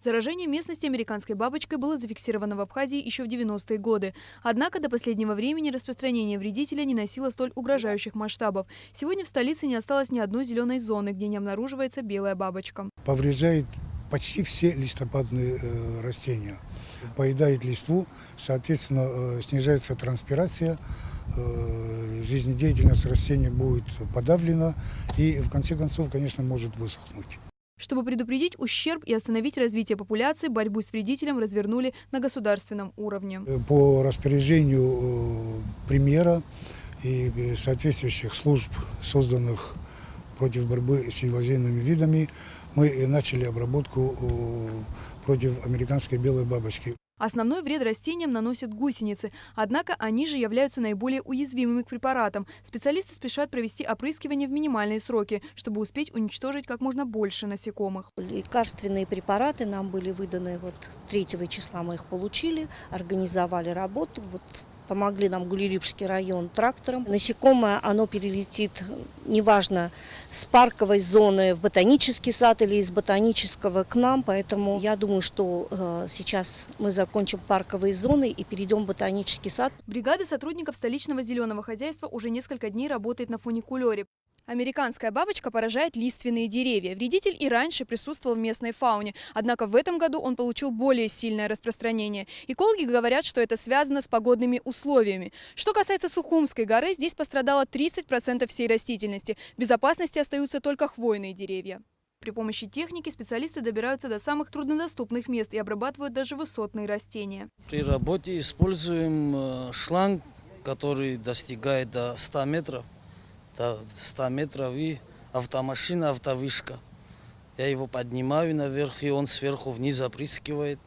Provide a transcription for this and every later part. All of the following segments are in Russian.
Заражение местности американской бабочкой было зафиксировано в Абхазии еще в 90-е годы. Однако до последнего времени распространение вредителя не носило столь угрожающих масштабов. Сегодня в столице не осталось ни одной зеленой зоны, где не обнаруживается белая бабочка. Повреждает почти все листопадные растения. Поедает листву, соответственно, снижается транспирация, жизнедеятельность растений будет подавлена и, в конце концов, конечно, может высохнуть. Чтобы предупредить ущерб и остановить развитие популяции, борьбу с вредителем развернули на государственном уровне. По распоряжению премьера и соответствующих служб, созданных против борьбы с инвазивными видами, мы начали обработку против американской белой бабочки. Основной вред растениям наносят гусеницы, однако они же являются наиболее уязвимыми к препаратам. Специалисты спешат провести опрыскивание в минимальные сроки, чтобы успеть уничтожить как можно больше насекомых. Лекарственные препараты нам были выданы 3 числа, мы их получили, организовали работу. Помогли нам Гулилипский район трактором. Насекомое, оно перелетит, неважно, с парковой зоны в ботанический сад или из ботанического к нам. Поэтому я думаю, что сейчас мы закончим парковые зоны и перейдем в ботанический сад. Бригада сотрудников столичного зеленого хозяйства уже несколько дней работает на фуникулере. Американская бабочка поражает лиственные деревья. Вредитель и раньше присутствовал в местной фауне, однако в этом году он получил более сильное распространение. Экологи говорят, что это связано с погодными условиями. Что касается Сухумской горы, здесь пострадало 30% всей растительности. В безопасности остаются только хвойные деревья. При помощи техники специалисты добираются до самых труднодоступных мест и обрабатывают даже высотные растения. При работе используем шланг, который достигает до 100 метров. До 100 метров и автомашина, автовышка. Я его поднимаю наверх, и он сверху вниз опрыскивает.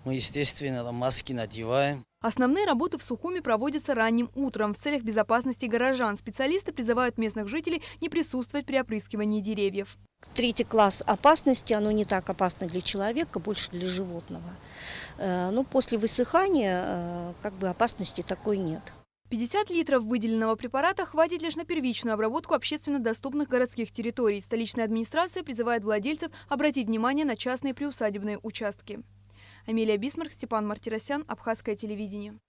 Мы, естественно, маски надеваем. Основные работы в Сухуми проводятся ранним утром. В целях безопасности горожан специалисты призывают местных жителей не присутствовать при опрыскивании деревьев. 3 класс опасности, оно не так опасно для человека, больше для животного. Но после высыхания опасности такой нет. 50 литров выделенного препарата хватит лишь на первичную обработку общественно доступных городских территорий. Столичная администрация призывает владельцев обратить внимание на частные приусадебные участки. Амелия Бисмарк, Степан Мартиросян, Абхазское телевидение.